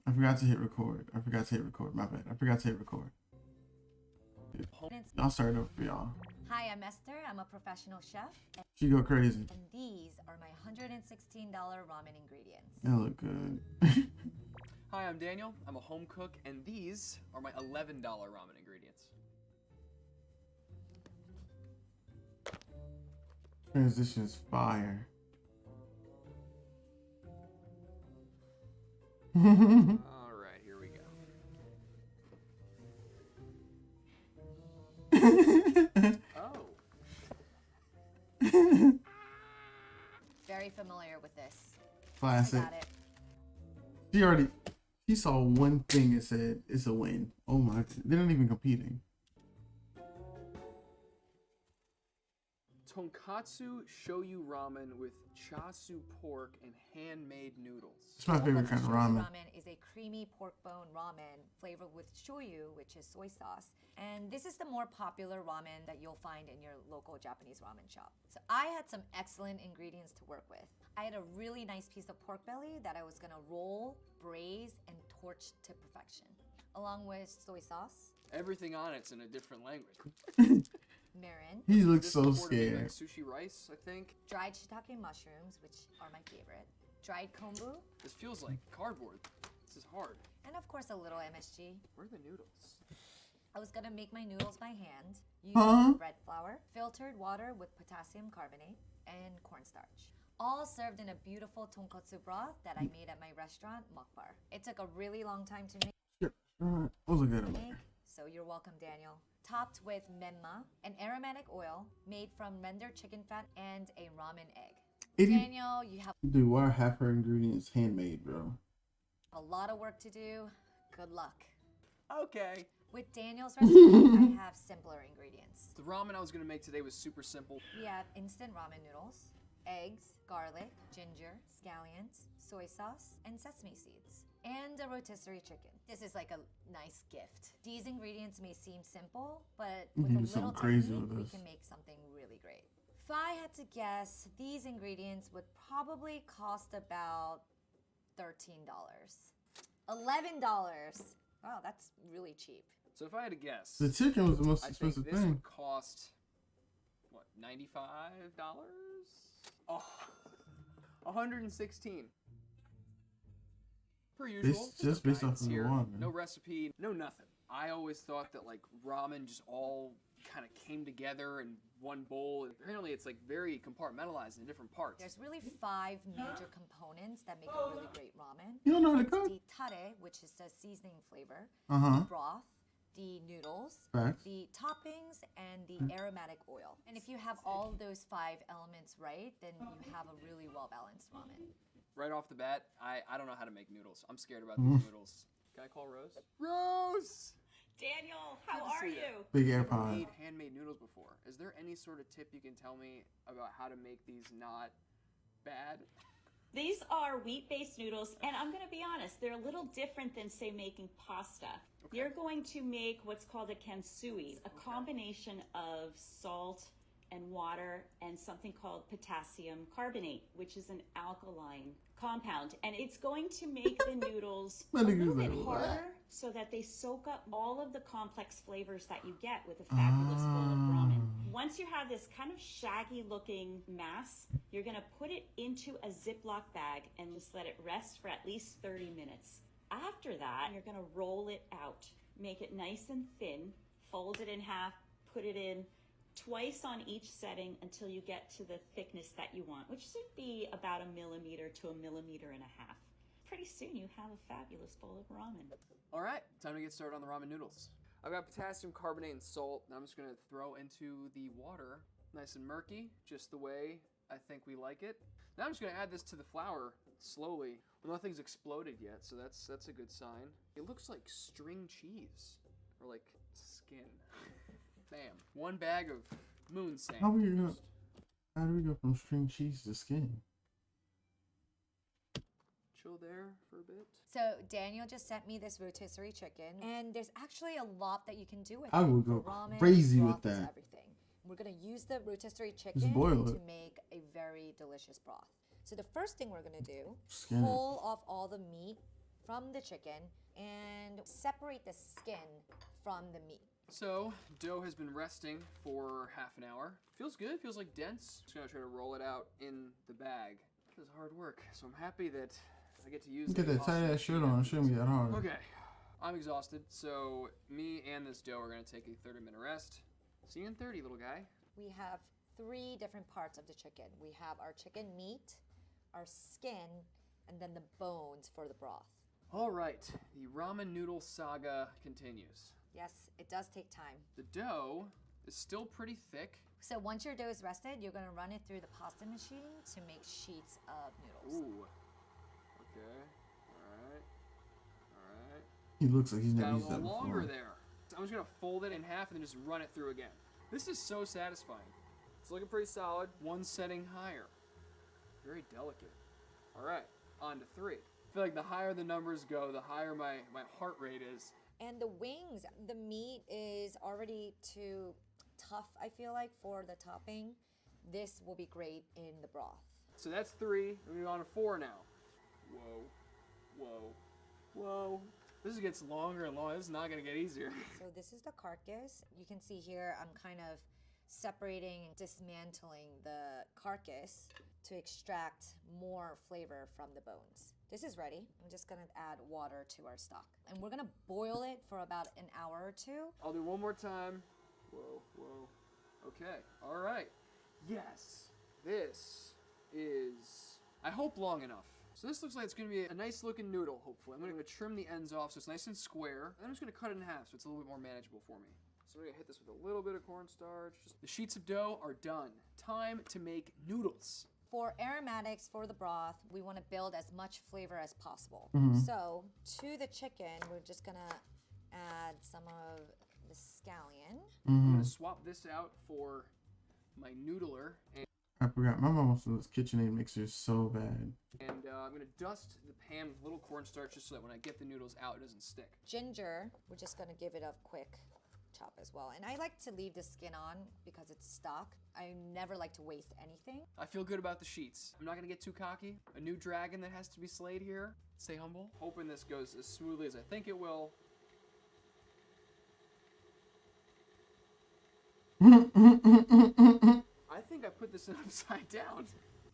I forgot to hit record. I forgot to hit record. My bad. I forgot to hit record. I'll start over for y'all. Hi, I'm Esther. I'm a professional chef. She go crazy. And these are my $116 ramen ingredients. That look good. Hi, I'm Daniel. I'm a home cook, and these are my $11 ramen ingredients. Transition's fire. All right, here we go. Oh. Very familiar with this. Classic. I got it. She saw one thing and said it's a win. Oh my, they're not even competing. Tonkatsu shoyu ramen with chasu pork and handmade noodles. It's my favorite kind of ramen. Ramen is a creamy pork bone ramen flavored with shoyu, which is soy sauce. And this is the more popular ramen that you'll find in your local Japanese ramen shop. So I had some excellent ingredients to work with. I had a really nice piece of pork belly that I was gonna roll, braise, and torch to perfection, along with soy sauce. Everything on it's in a different language. Mirin. He looks This so reported to be scared. like sushi rice, I think. Dried shiitake mushrooms, which are my favorite. Dried kombu. This feels like cardboard. This is hard. And of course a little MSG. Where are the noodles? I was gonna make my noodles by hand using bread flour, filtered water with potassium carbonate, and cornstarch. All served in a beautiful tonkatsu broth that I made at my restaurant, Mukbar. It took a really long time to make, Those are good. One. so you're welcome, Daniel. Topped with menma, an aromatic oil made from rendered chicken fat, and a ramen egg. Daniel, you have Dude, why are half her ingredients handmade, bro? a lot of work to do. Good luck. Okay. With Daniel's recipe, I have simpler ingredients. The ramen I was gonna make today was super simple. We have instant ramen noodles, eggs, garlic, ginger, scallions, soy sauce, and sesame seeds, and a rotisserie chicken. This is like a nice gift. These ingredients may seem simple, but with a do little something crazy technique, with we this. can make something really great. If I had to guess, these ingredients would probably cost about $13. $11. Wow, that's really cheap. So if I had to guess, The chicken was the most I think expensive this thing. would cost, what, $95? Oh, 116. Per usual. just based off guidance of the here. ramen. No recipe, no nothing. I always thought that like ramen just all kind of came together in one bowl. Apparently it's like very compartmentalized in different parts. There's really 5 major components that make a really great ramen. You don't know how to It's cook? the tare, which is the seasoning flavor, Uh-huh. the broth, the noodles, Facts. the toppings, and the aromatic oil. And if you have all of those 5 elements right, then you have a really well-balanced ramen. Right off the bat, I don't know how to make noodles. I'm scared about these noodles. Can I call Rose? Rose! Daniel, how Good to are see you? Big I've AirPod. made handmade noodles before. Is there any sort of tip you can tell me about how to make these not bad? These are wheat-based noodles, and I'm going to be honest, they're a little different than, say, making pasta. Okay. You're going to make what's called a kansui, a combination of salt and water and something called potassium carbonate, which is an alkaline compound. And it's going to make the noodles a little bit harder so that they soak up all of the complex flavors that you get with a fabulous bowl of ramen. Once you have this kind of shaggy looking mass, you're gonna put it into a Ziploc bag and just let it rest for at least 30 minutes. After that, you're gonna roll it out, make it nice and thin, fold it in half, put it in twice on each setting until you get to the thickness that you want, which should be about 1 millimeter to 1.5 millimeters. Pretty soon you have a fabulous bowl of ramen. All right, time to get started on the ramen noodles. I've got potassium carbonate and salt, and I'm just gonna throw into the water, nice and murky, just the way I think we like it. Now I'm just gonna add this to the flour slowly. Well, nothing's exploded yet, so that's a good sign. It looks like string cheese, or like skin. Bam. 1 bag of moon sand. How do we go from string cheese to skin? Chill there for a bit. So Daniel just sent me this rotisserie chicken, and there's actually a lot that you can do with it. I would go For ramen, crazy with broth is that. everything. We're gonna use the rotisserie chicken boil to it. make a very delicious broth. So the first thing we're gonna do, Skin it. pull off all the meat from the chicken and separate the skin from the meat. So, dough has been resting for half an hour. Feels good, feels like dense. Just gonna try to roll it out in the bag. This is hard work, so I'm happy that I get to use Get that tight ass shirt on. It shouldn't be that hard. Okay, I'm exhausted, so me and this dough are gonna take a 30-minute rest. See you in 30, little guy. We have 3 different parts of the chicken. We have our chicken meat, our skin, and then the bones for the broth. All right, the ramen noodle saga continues. Yes, it does take time. The dough is still pretty thick. So once your dough is rested, you're gonna run it through the pasta machine to make sheets of noodles. Ooh. Okay. All right. He looks like he's Got never a used that little before. longer there. So I'm just gonna fold it in half and then just run it through again. This is so satisfying. It's looking pretty solid. 1 setting higher. Very delicate. All right, on to 3. I feel like the higher the numbers go, the higher my heart rate is. And the wings, the meat is already too tough, I feel like, for the topping. This will be great in the broth. So that's 3. We're on to 4 now. Whoa, whoa, whoa. This gets longer and longer. This is not gonna get easier. So this is the carcass. You can see here I'm kind of separating and dismantling the carcass to extract more flavor from the bones. This is ready. I'm just gonna add water to our stock. And we're gonna boil it for about an hour or 2. I'll do one more time. Whoa, whoa. Okay, all right. Yes, this is, I hope, long enough. So this looks like it's gonna be a nice looking noodle, hopefully. I'm gonna trim the ends off so it's nice and square. And I'm just gonna cut it in half so it's a little bit more manageable for me. So I'm gonna hit this with a little bit of cornstarch. Just, the sheets of dough are done. Time to make noodles. For aromatics for the broth, we want to build as much flavor as possible. So to the chicken, we're just gonna add some of the scallion. I'm gonna swap this out for my noodler. I forgot. My mom also does KitchenAid mixers so bad. And I'm gonna dust the pan with a little cornstarch just so that when I get the noodles out, it doesn't stick. Ginger, we're just gonna give it a quick chop as well. And I like to leave the skin on because it's stock. I never like to waste anything. I feel good about the sheets. I'm not gonna get too cocky. A new dragon that has to be slayed here. Stay humble. Hoping this goes as smoothly as I think it will. I think I put this in upside down.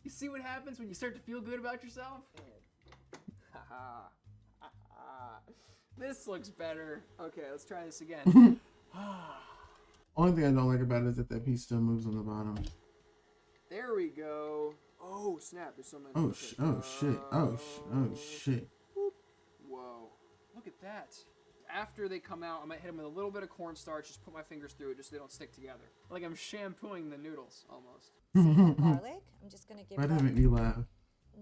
You see what happens when you start to feel good about yourself? This looks better. Okay, let's try this again. Only thing I don't like about it is that that piece still moves on the bottom. There we go. Oh snap! There's so many. Oh, okay. oh shit! Oh shit! Whoa! Look at that. After they come out, I might hit them with a little bit of cornstarch. Just put my fingers through it, just so they don't stick together. Like I'm shampooing the noodles almost. Garlic. I'm just gonna give Why it does it a make me laugh?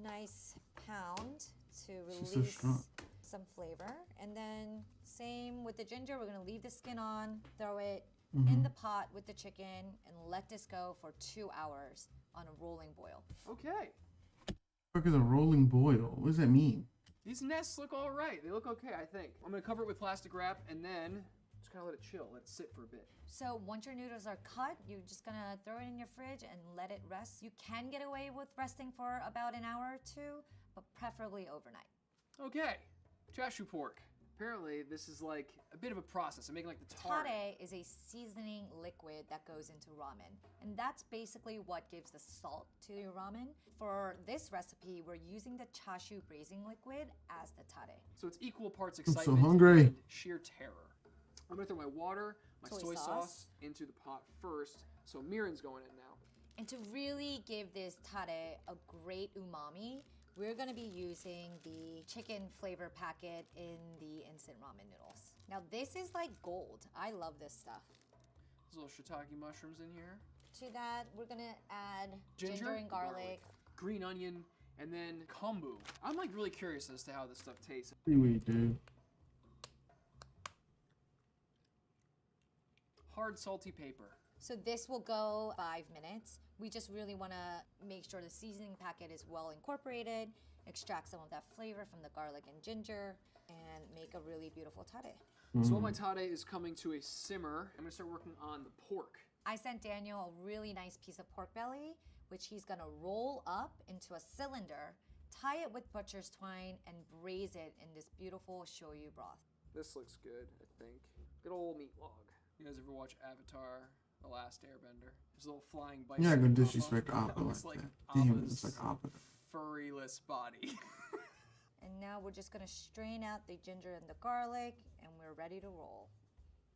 nice pound to She's so release strong. some flavor. And then same with the ginger. We're gonna leave the skin on, throw it in the pot with the chicken, and let this go for 2 hours on a rolling boil. Okay. What is a rolling boil? What does that mean? These nests look all right. They look okay, I think. I'm gonna cover it with plastic wrap and then just kind of let it chill, let it sit for a bit. So once your noodles are cut, you're just gonna throw it in your fridge and let it rest. You can get away with resting for about an hour or 2, but preferably overnight. Okay, chashu pork. Apparently, this is like a bit of a process. I'm making like the tare. Tare is a seasoning liquid that goes into ramen, and that's basically what gives the salt to your ramen. For this recipe, we're using the chashu braising liquid as the tare. So it's equal parts so excitement hungry. and sheer terror. I'm gonna throw my water, my soy sauce into the pot first. So mirin's going in now. And to really give this tare a great umami, we're gonna be using the chicken flavor packet in the instant ramen noodles. Now this is like gold. I love this stuff. There's little shiitake mushrooms in here. To that, we're gonna add ginger and garlic. Green onion, and then kombu. I'm like really curious as to how this stuff tastes. Seaweed, dude. Hard salty paper. So this will go 5 minutes. We just really wanna make sure the seasoning packet is well incorporated, extract some of that flavor from the garlic and ginger, and make a really beautiful tare. So while my tare is coming to a simmer, I'm gonna start working on the pork. I sent Daniel a really nice piece of pork belly, which he's gonna roll up into a cylinder, tie it with butcher's twine and braise it in this beautiful shoyu broth. This looks good, I think. Good old meat log. You guys ever watch Avatar: The Last Airbender? There's a little flying bison. You're not gonna Appa. disrespect Appa That looks like like that. Damn, it Appa's looks like Appa. furryless body. And now we're just gonna strain out the ginger and the garlic, and we're ready to roll.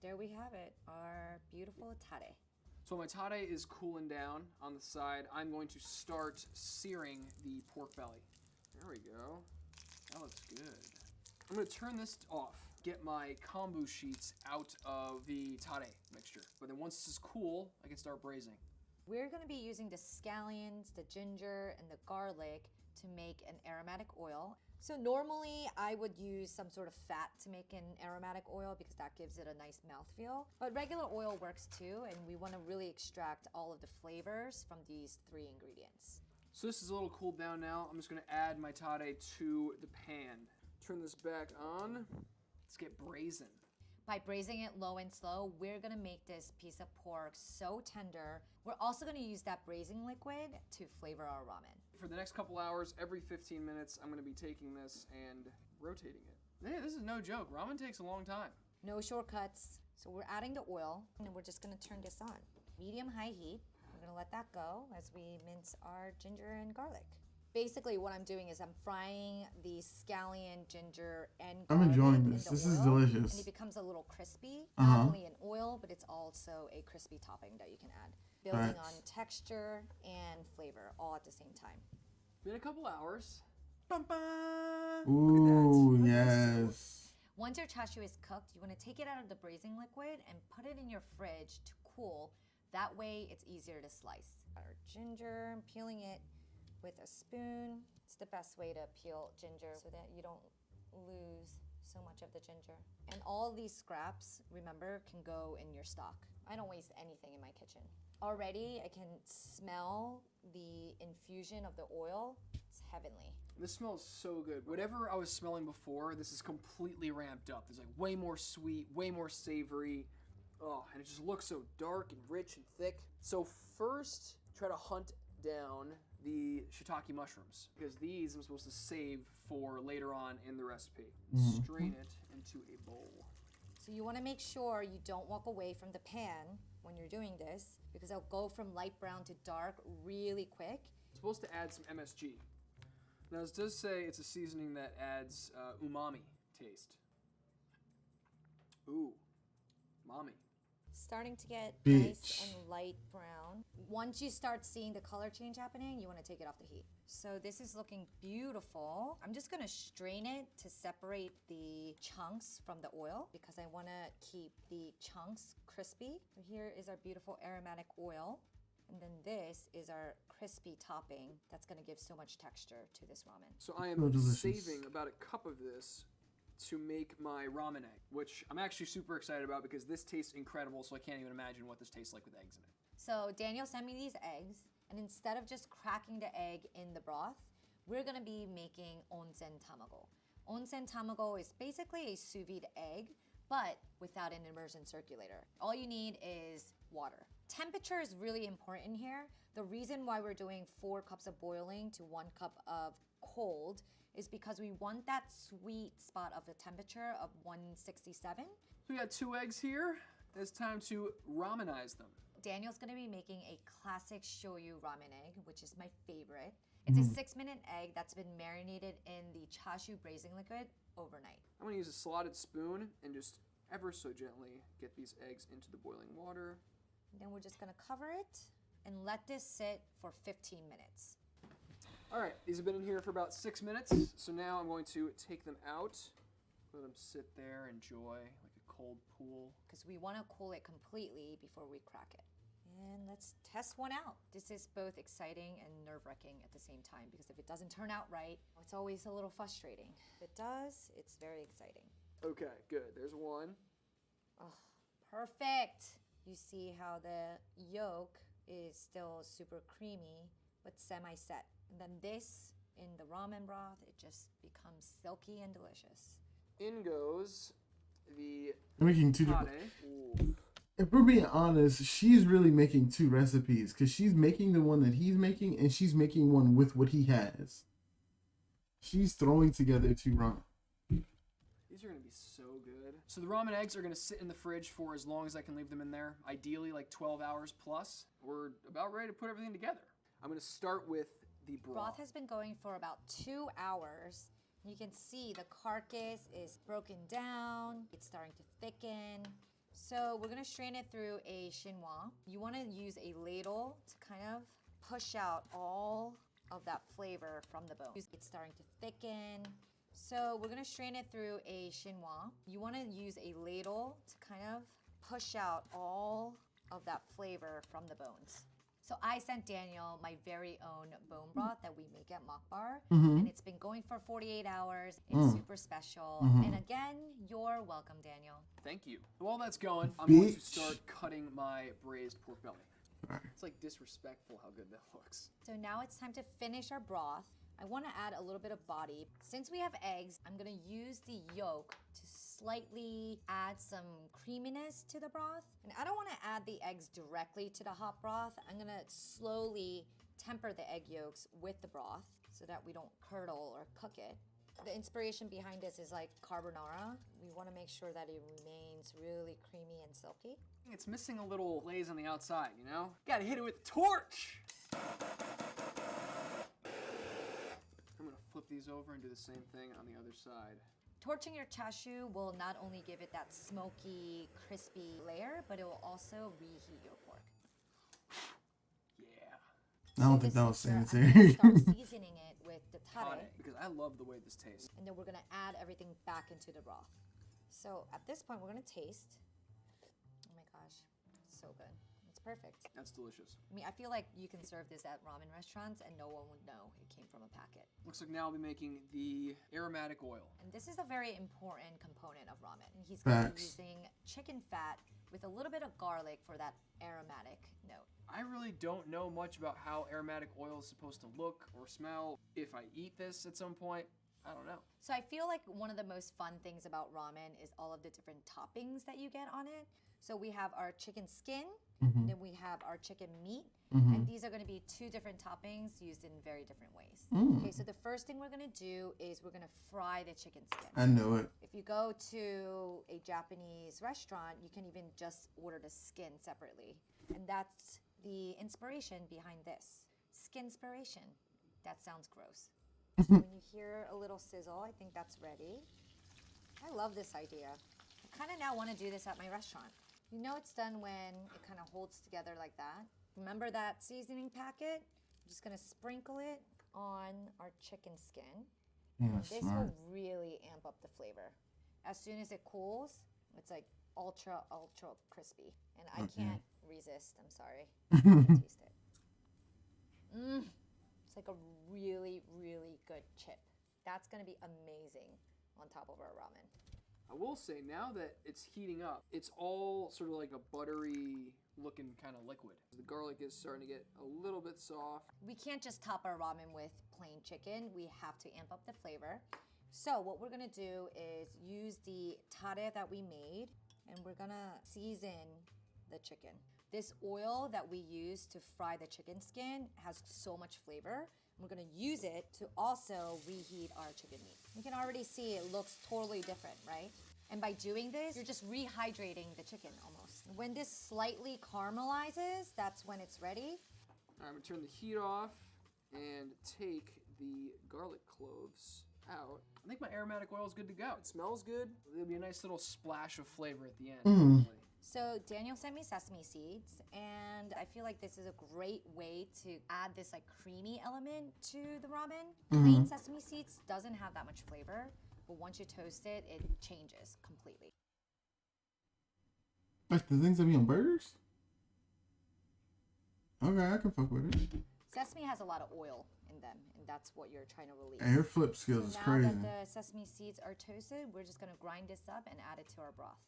There we have it, our beautiful tare. So my tare is cooling down on the side. I'm going to start searing the pork belly. There we go. That looks good. I'm gonna turn this off. Get my kombu sheets out of the tare mixture. But then once this is cool, I can start braising. We're gonna be using the scallions, the ginger, and the garlic to make an aromatic oil. So normally I would use some sort of fat to make an aromatic oil because that gives it a nice mouthfeel. But regular oil works too, and we want to really extract all of the flavors from these 3 ingredients. So this is a little cooled down now. I'm just gonna add my tare to the pan. Turn this back on. Let's get braising. By braising it low and slow, we're gonna make this piece of pork so tender. We're also gonna use that braising liquid to flavor our ramen. For the next couple hours, every 15 minutes, I'm gonna be taking this and rotating it. Yeah, this is no joke. Ramen takes a long time. No shortcuts. So we're adding the oil, and we're just gonna turn this on. Medium-high heat. We're gonna let that go as we mince our ginger and garlic. Basically, what I'm doing is I'm frying the scallion, ginger, and I'm garlic enjoying in this. the This is oil, delicious. And it becomes a little crispy. Uh-huh. Not only in oil, but it's also a crispy topping that you can add. Building Facts. on texture and flavor all at the same time. Been a couple hours. Ooh, Look at that. yes. Once your chashu is cooked, you want to take it out of the braising liquid and put it in your fridge to cool. That way it's easier to slice. Our ginger, I'm peeling it with a spoon. It's the best way to peel ginger so that you don't lose so much of the ginger. And all these scraps, remember, can go in your stock. I don't waste anything in my kitchen. Already I can smell the infusion of the oil. It's heavenly. This smells so good. Whatever I was smelling before, this is completely ramped up. There's like way more sweet, way more savory. Oh, and it just looks so dark and rich and thick. So first, try to hunt down the shiitake mushrooms, because these I'm supposed to save for later on in the recipe. Strain it into a bowl. So you want to make sure you don't walk away from the pan when you're doing this, because it'll go from light brown to dark really quick. It's supposed to add some MSG. Now this does say it's a seasoning that adds umami taste. Ooh, umami. Starting to get Bitch. nice and light brown. Once you start seeing the color change happening, you want to take it off the heat. So this is looking beautiful. I'm just gonna strain it to separate the chunks from the oil because I wanna keep the chunks crispy. So here is our beautiful aromatic oil. And then this is our crispy topping that's gonna give so much texture to this ramen. So I So am delicious. saving about a cup of this to make my ramen egg, which I'm actually super excited about because this tastes incredible, so I can't even imagine what this tastes like with eggs in it. So Daniel sent me these eggs, and instead of just cracking the egg in the broth, we're gonna be making onsen tamago. Onsen tamago is basically a sous vide egg, but without an immersion circulator. All you need is water. Temperature is really important here. The reason why we're doing 4 cups of boiling to 1 cup of cold is because we want that sweet spot of the temperature of 167. So we got 2 eggs here. It's time to ramenize them. Daniel's gonna be making a classic shoyu ramen egg, which is my favorite. It's a 6-minute egg that's been marinated in the chashu braising liquid overnight. I'm gonna use a slotted spoon and just ever so gently get these eggs into the boiling water. And then we're just gonna cover it and let this sit for 15 minutes. All right, these have been in here for about 6 minutes, so now I'm going to take them out, let them sit there, enjoy like a cold pool. Because we wanna cool it completely before we crack it. And let's test one out. This is both exciting and nerve-wracking at the same time because if it doesn't turn out right, it's always a little frustrating. If it does, it's very exciting. Okay, good. There's one. Oh, perfect. You see how the yolk is still super creamy, but semi-set. And then this, in the ramen broth, it just becomes silky and delicious. In goes the They're making 2 tare. different. Ooh. If we're being honest, she's really making 2 recipes because she's making the one that he's making and she's making one with what he has. She's throwing together 2 ramen. These are gonna be so good. So the ramen eggs are gonna sit in the fridge for as long as I can leave them in there. Ideally like 12 hours plus. We're about ready to put everything together. I'm gonna start with the broth. Broth has been going for about 2 hours. You can see the carcass is broken down. It's starting to thicken. So we're gonna strain it through a chinois. You wanna use a ladle to kind of push out all of that flavor from the bone. It's starting to thicken. So we're gonna strain it through a chinois. You wanna use a ladle to kind of push out all of that flavor from the bones. So I sent Daniel my very own bone broth that we make at Makbar, and it's been going for 48 hours. It's super special. And again, you're welcome, Daniel. Thank you. While that's going, I'm going to start cutting my braised pork belly. Right. It's like disrespectful how good that looks. So now it's time to finish our broth. I want to add a little bit of body. Since we have eggs, I'm going to use the yolk to slightly add some creaminess to the broth. And I don't want to add the eggs directly to the hot broth. I'm going to slowly temper the egg yolks with the broth so that we don't curdle or cook it. The inspiration behind this is like carbonara. We want to make sure that it remains really creamy and silky. It's missing a little glaze on the outside, you know? Gotta hit it with the torch! I'm gonna flip these over and do the same thing on the other side. Torching your chashu will not only give it that smoky, crispy layer, but it will also reheat your pork. Yeah. I don't think that was I'm sanitary. gonna start seasoning it with the tare, Because I love the way this tastes. and then we're gonna add everything back into the broth. So at this point, we're gonna taste. Oh my gosh, it's so good. It's perfect. That's delicious. I mean, I feel like you can serve this at ramen restaurants and no one would know it came from a packet. Looks like now I'll be making the aromatic oil. And this is a very important component of ramen. And he's going to be Facts. using chicken fat with a little bit of garlic for that aromatic note. I really don't know much about how aromatic oil is supposed to look or smell. If I eat this at some point, I don't know. So I feel like one of the most fun things about ramen is all of the different toppings that you get on it. So we have our chicken skin, then we have our chicken meat, and these are going to be 2 different toppings used in very different ways. Okay, so the first thing we're going to do is we're going to fry the chicken skin. I knew it. If you go to a Japanese restaurant, you can even just order the skin separately. And that's the inspiration behind this. Skinspiration. That sounds gross. So when you hear a little sizzle, I think that's ready. I love this idea. I kind of now want to do this at my restaurant. You know it's done when it kind of holds together like that. Remember that seasoning packet? I'm just gonna sprinkle it on our chicken skin. Yeah, This smart. will really amp up the flavor. As soon as it cools, it's like ultra, ultra crispy. And I can't resist, I'm sorry. I have to taste it. It's like a really, really good chip. That's gonna be amazing on top of our ramen. I will say, now that it's heating up, it's all sort of like a buttery looking kind of liquid. The garlic is starting to get a little bit soft. We can't just top our ramen with plain chicken. We have to amp up the flavor. So what we're gonna do is use the tare that we made, and we're gonna season the chicken. This oil that we use to fry the chicken skin has so much flavor. We're gonna use it to also reheat our chicken meat. You can already see it looks totally different, right? And by doing this, you're just rehydrating the chicken almost. When this slightly caramelizes, that's when it's ready. All right, I'm gonna turn the heat off and take the garlic cloves out. I think my aromatic oil is good to go. It smells good. There'll be a nice little splash of flavor at the end. hopefully. So Daniel sent me sesame seeds, and I feel like this is a great way to add this like creamy element to the ramen. Plain sesame seeds doesn't have that much flavor, but once you toast it, it changes completely. Like the things that be on burgers? Okay, I can fuck with it. Sesame has a lot of oil in them, and that's what you're trying to release. And her flip skills So is now crazy. that the sesame seeds are toasted, we're just gonna grind this up and add it to our broth.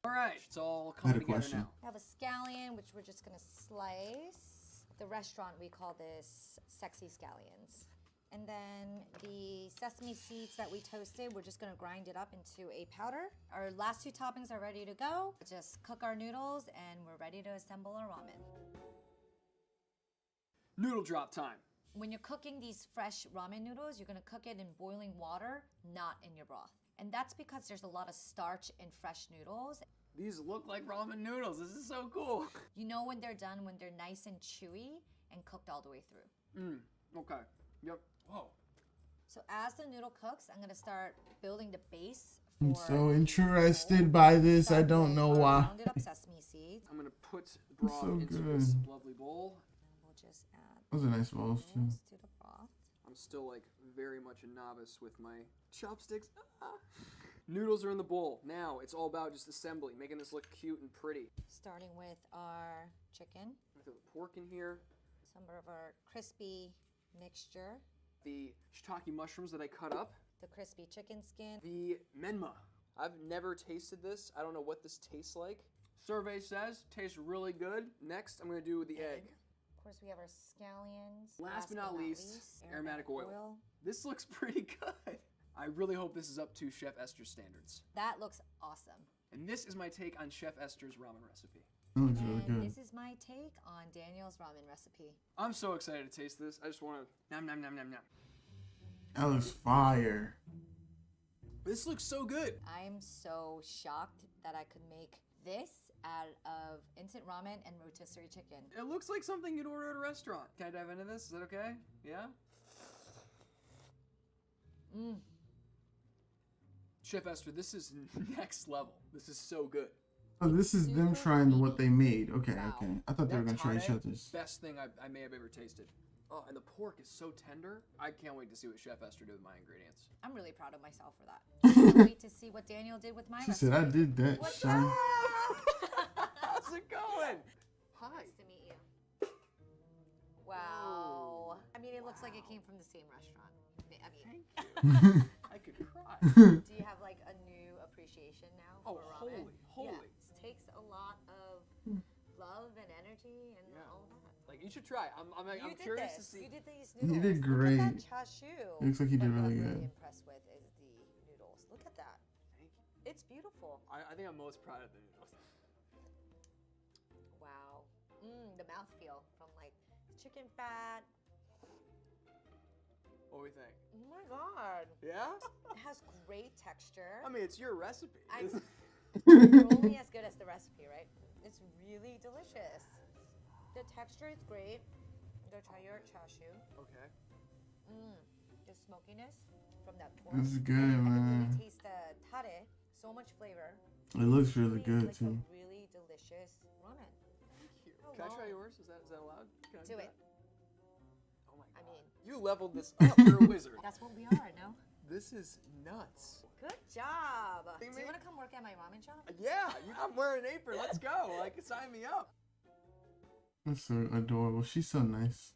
All right, it's all I coming had a together question. now. We have a scallion, which we're just gonna slice. The restaurant, we call this sexy scallions. And then the sesame seeds that we toasted, we're just gonna grind it up into a powder. Our last 2 toppings are ready to go. Just cook our noodles and we're ready to assemble our ramen. Noodle drop time. When you're cooking these fresh ramen noodles, you're gonna cook it in boiling water, not in your broth. And that's because there's a lot of starch in fresh noodles. These look like ramen noodles. This is so cool. You know when they're done, when they're nice and chewy and cooked all the way through. Okay. Yep. Whoa. So as the noodle cooks, I'm gonna start building the base I'm for so interested by this. I don't know our why. rounded up sesame seeds. I'm gonna put broth so into good. this lovely bowl. And we'll just add Those are nice balls too. noodles to the broth. I'm still like very much a novice with my chopsticks. Noodles are in the bowl. Now it's all about just assembly, making this look cute and pretty. Starting with our chicken, I throw the pork in here. some of our crispy mixture, The shiitake mushrooms that I cut up. the crispy chicken skin. The menma. I've never tasted this. I don't know what this tastes like. Survey says tastes really good. Next, I'm gonna do the egg. Of course, we have our scallions. Last but not least, aromatic oil. This looks pretty good. I really hope this is up to Chef Esther's standards. That looks awesome. And this is my take on Chef Esther's ramen recipe. That looks really And good. this is my take on Daniel's ramen recipe. I'm so excited to taste this. I just want to nom nom nom nom nom. That looks fire. This looks so good. I'm so shocked that I could make this out of instant ramen and rotisserie chicken. It looks like something you'd order at a restaurant. Can I dive into this? Is that okay? Yeah? Chef Esther, this is next level. This is so good. Oh, this is them trying what they made. Okay, Wow. okay. I thought they were gonna try each Tare, other's. best thing I may have ever tasted. Oh, and the pork is so tender. I can't wait to see what Chef Esther did with my ingredients. I'm really proud of myself for that. I can't wait to see what Daniel did with my She recipe. said, "I did that, What's son." up? How's it going? Hi. Nice to meet you. Wow. I mean, it looks like it came from the same restaurant. I mean, Thank you. I could cry. do you have like a new appreciation now Oh, for ramen? holy. Yeah, it takes a lot of love and energy and Yeah. all that. Like, you should try. I'm You did curious to this. see. You did these He noodles. did great. Look at that chashu. Looks like he did But really what I'm good. really impressed with is the noodles. Look at that. Thank you. It's beautiful. I think I'm most proud of the noodles. Wow. The mouthfeel from like chicken fat. What do we think? Oh my god. Yeah? It has great texture. I mean, it's your recipe. You're only as good as the recipe, right? It's really delicious. The texture is great. Go try your chashu. Okay. The smokiness from that pork. This is good, I can man. really taste the tare. So much flavor. It looks really Really, good like too. A really delicious ramen. Thank you. Oh, Can I try wow. yours? Is that allowed? Can I Do it. that? Oh my god. I mean, You leveled this up. You're a wizard. that's what we are, no? This is nuts. Good job. Hey, Do mate. you want to come work at my ramen shop? Yeah, I'm wearing an apron. Let's go. Like, sign me up. That's so adorable. She's so nice.